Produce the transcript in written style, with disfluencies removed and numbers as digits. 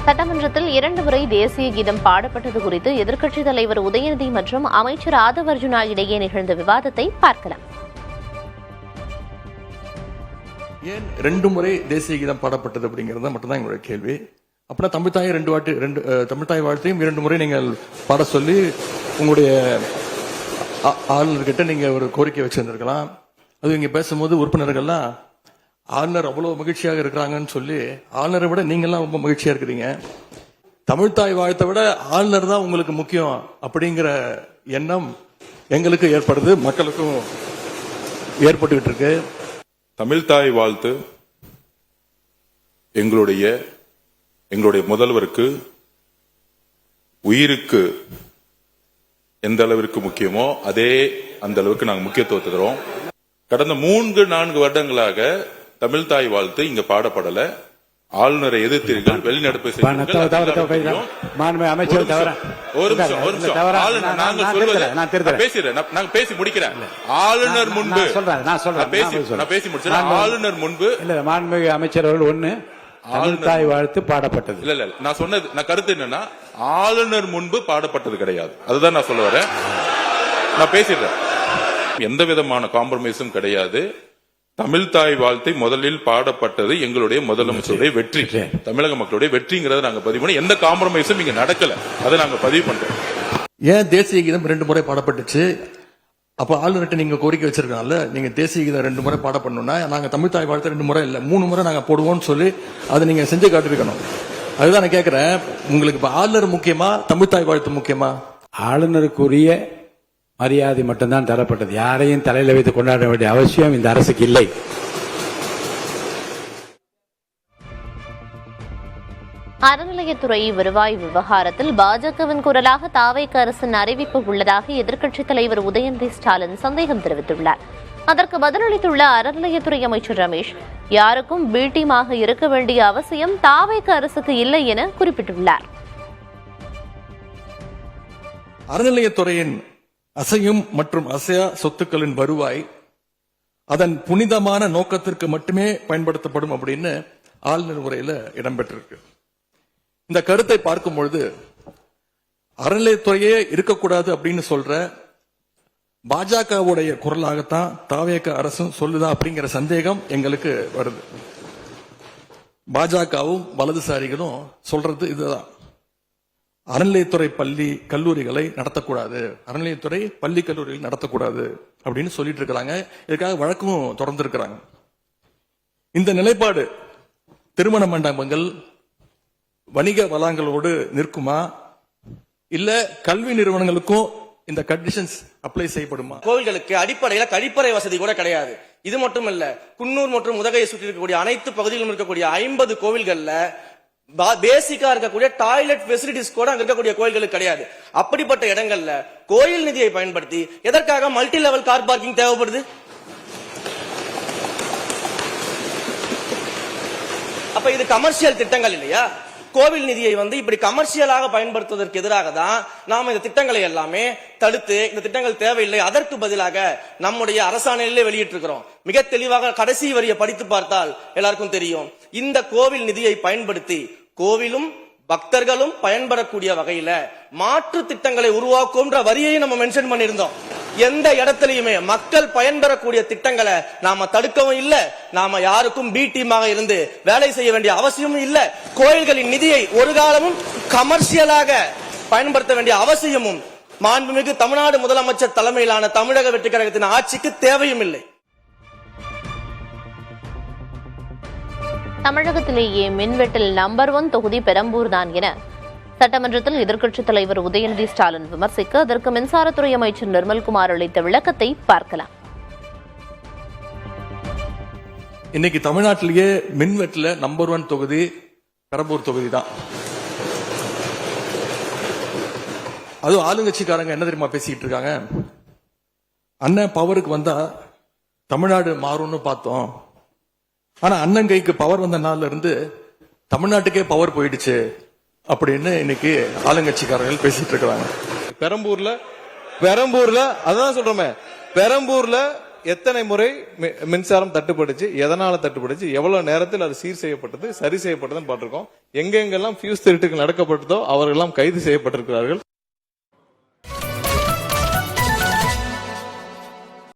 சட்டமன்றத்தில் 2 முறை தேசிய கீதம் பாடப்பட்டது குறித்து எதிர்க்கட்சித் தலைவர் உதயநிதி மற்றும் அமைச்சர் ஆதவ் அர்ஜுனா இடையே நிகழ்ந்த விவாதத்தை பார்க்கலாம். ஏன் 2 முறை தேசிய கீதம் பாடப்பட்டது அப்படிங்கறது மட்டும்தான் எங்களுடைய கேள்வி. அப்படின்னா தமிழ்தாய் வாழ்த்தையும் 2 முறை நீங்கள் பாட சொல்லி உங்களுடைய ஆளுநர்கிட்ட நீங்க ஒரு கோரிக்கை வச்சிருந்திருக்கலாம். அது இங்க பேசும்போது உறுப்பினர்கள்லாம் ஆளுநர் அவ்வளவு மகிழ்ச்சியாக இருக்கிறாங்கன்னு சொல்லி ஆளுநரை விட நீங்கெல்லாம் ரொம்ப மகிழ்ச்சியா இருக்கிறீங்க. தமிழ்தாய் வாழ்த்தை விட ஆளுநர் தான் உங்களுக்கு முக்கியம் அப்படிங்கிற எண்ணம் எங்களுக்கு ஏற்படுது, மக்களுக்கும் ஏற்பட்டுக்கிட்டு இருக்கு. தமிழ்தாய் வாழ்த்து எங்களுடைய முதல்வருக்கு உயிருக்கு எந்த அளவிற்கு முக்கியமோ அந்த அளவுக்கு நாங்கள் முக்கியத்துவத்தை தரோம். கடந்த 3-4 வருடங்களாக தமிழ்தாய் வாழ்த்து இங்க பாடப்படல. ஆளுநரை எதிர்த்தீர்கள், வெளிநடப்பு பேசி முடிக்கிறேன். ஆளுநர் முன்பு ஆளுநர் முன்பு மாண்புமிகு அமைச்சர் அவர்கள் தமிழ்தாய் வாழ்த்து பாடப்பட்டது இல்ல நான் சொன்னது, நான் கருத்து என்னன்னா ஆளுநர் முன்பு பாடப்பட்டது கிடையாது. அதுதான் நான் சொல்ல வரேன். நான் பேசிடுறேன். எந்த விதமான காம்ப்ரமைஸும் கிடையாது. தமிழ்தாய் வாழ்த்தை முதலில் பாடப்பட்டது எங்களுடைய முதலமைச்சருடைய வெற்றி, தமிழக மக்களுடைய வெற்றிங்கிறத நாங்க பதிவு பண்ணி எந்த காம்ப்ரமைஸும் இங்க நடக்கல. அதை நாங்க பதிவு பண்றோம். ஏன் தேசிய கீதம் 2 முறை பாடப்பட்டுச்சு? அப்ப ஆளுநர்கிட்ட நீங்க கோரிக்கை வச்சிருக்கனால நீங்க தேசிய கீதம் 2 முறை பாட பண்ணணும்னா நாங்க தமிழ்தாய் வாழ்த்தை 2 முறை இல்ல 3 முறை நாங்க போடுவோம்னு சொல்லி அதை நீங்க செஞ்சு காட்டிருக்கணும். அதுதான் நான் கேட்கிறேன், உங்களுக்கு இப்ப ஆளுநர் முக்கியமா தமிழ்தாய் வாழ்த்து முக்கியமா? ஆளுநருக்குரிய மரியாதை மட்டும்தான் தரப்பட்டது. யாரையும் தலையில வைத்து கொண்டாட வேண்டிய அவசியம் இந்த அரசுக்கு இல்லை. அறநிலையத்துறை வருவாய் விவகாரத்தில் பாஜகவின் குரலாக தாவேக அரசின் அறிவிப்பு உள்ளதாக எதிர்க்கட்சித் தலைவர் உதயநிதி ஸ்டாலின் சந்தேகம் தெரிவித்துள்ளார். அதற்கு பதிலளித்துள்ள அறநிலையத்துறை அமைச்சர் ரமேஷ், யாருக்கும் பி டீமாக இருக்க வேண்டிய அவசியம் தாவேக அரசுக்கு இல்லை என குறிப்பிட்டுள்ளார். அறநிலையத்துறையின் அசையும் மற்றும் அசையா சொத்துக்களின் வருவாய் அதன் புனிதமான நோக்கத்திற்கு மட்டுமே பயன்படுத்தப்படும் அப்படின்னு ஆளுநர் உரையில இடம்பெற்றிருக்கு. இந்த கருத்தை பார்க்கும் பொழுது அறநிலையத்துறையே இருக்கக்கூடாது அப்படின்னு சொல்ற பாஜகவுடைய குரலாகத்தான் தாவேக அரசும் சொல்லுதா அப்படிங்கிற சந்தேகம் எங்களுக்கு வருது. பாஜகவும் வலதுசாரிகளும் சொல்றது இதுதான், அறநிலையத்துறை பள்ளி கல்லூரிகளை நடத்தக்கூடாது, அறநிலையத்துறை பள்ளி கல்லூரிகள் நடத்தக்கூடாது அப்படின்னு சொல்லிட்டு இருக்கிறாங்க. இதுக்காக வழக்கும் தொடர்ந்து இருக்கிறாங்க. இந்த நிலைப்பாடு திருமண மண்டபங்கள் வணிக வளங்களோடு நிற்குமா, இல்ல கல்வி நிறுவனங்களுக்கும் இந்த கண்டிஷன்ஸ் அப்ளை செய்யப்படுமா? கோவில்களுக்கு அடிப்படையில கழிப்பறை வசதி கூட கிடையாது. இது மட்டும் இல்ல, குன்னூர் மற்றும் உதகையை சுற்றி இருக்கக்கூடிய அனைத்து பகுதிகளிலும் இருக்கக்கூடிய 50 கோவில்கள்ல பேசிக்கா இருக்கக்கூடிய டாய்லெட் ஃபெசிலிட்டிஸ் கூட அங்க இருக்கக்கூடிய கோயில்களுக்கு கிடையாது. அப்படிப்பட்ட இடங்கள்ல கோயில் நிதியை பயன்படுத்தி எதற்காக மல்டி லெவல் கார் பார்க்கிங் தேவைப்படுது? அப்ப இது கமர்ஷியல் திட்டங்கள் இல்லையா? கோவில் நிதியை இப்படி கமர்ஷியலாக பயன்படுத்துவதற்கு எதிராக தான் நாம இந்த திட்டங்களை எல்லாமே தடுத்து இந்த திட்டங்கள் தேவையில்லை, அதற்கு பதிலாக நம்முடைய அரசாணையிலே வெளியிட்டிருக்கிறோம். மிக தெளிவாக கடைசி வரியை படித்து பார்த்தால் எல்லாருக்கும் தெரியும். இந்த கோவில் நிதியை பயன்படுத்தி கோவிலும் பக்தர்களும் பயன்படக்கூடிய வகையில மாற்று திட்டங்களை உருவாக்கும்ன்ற வரியை நம்ம மென்ஷன் பண்ணியிருந்தோம். எந்த இடத்திலையுமே மக்கள் பயன்பெறக்கூடிய திட்டங்களை நாம தடுக்கவும் இல்ல, நாம யாருக்கும் பி டீமாக இருந்து வேலை செய்ய வேண்டிய அவசியமும் இல்ல. கோயில்களின் நிதியை ஒரு காலமும் கமர்ஷியலாக பயன்படுத்த வேண்டிய அவசியமும் மாண்புமிகு தமிழ்நாடு முதலமைச்சர் தலைமையிலான தமிழக வெற்றி கழகத்தின் ஆட்சிக்கு தேவையும் இல்லை. தமிழகத்திலேயே மின்வெட்டில் நம்பர் 1 தொகுதி பெரம்பூர் தான் என சட்டமன்றத்தில் எதிர்க்கட்சித் தலைவர் உதயநிதி ஸ்டாலின் விமர்சிக்க அதற்கு மின்சாரத்துறை அமைச்சர் நிர்மல்குமார் அளித்த விளக்கத்தை பார்க்கலாம். இன்னைக்கு தமிழ்நாட்டிலேயே மின்வெட்டில் நம்பர் 1 தொகுதி பெரம்பூர் தொகுதி தான். அது ஆளுங்கட்சிக்காரங்க என்ன தெரியுமா பேசிக்கிட்டு இருக்காங்க, அண்ணன் பவருக்கு வந்தா தமிழ்நாடு மாறும்னு பார்த்தோம், ஆனா அண்ணன் கைக்கு பவர் வந்த நாள்ல இருந்து தமிழ்நாட்டுக்கே பவர் போயிடுச்சு அப்படின்னு இன்னைக்கு ஆளுங்கட்சிக்காரர்கள் பேசிட்டு இருக்கிறாங்க. பெரம்பூர்ல அதான் சொல்றோமே, பெரம்பூர்ல எத்தனை முறை மின்சாரம் தட்டுப்படுச்சு, எதனால தட்டுப்படுச்சு, எவ்வளவு நேரத்தில் அது சீர் செய்யப்பட்டது, சரி செய்யப்பட்டதுன்னு பார்த்திருக்கோம். எங்கெங்கெல்லாம் ஃபியூஸ் திருட்டுகள் நடக்கப்பட்டதோ அவர்களெல்லாம் கைது செய்யப்பட்டிருக்கிறார்கள்.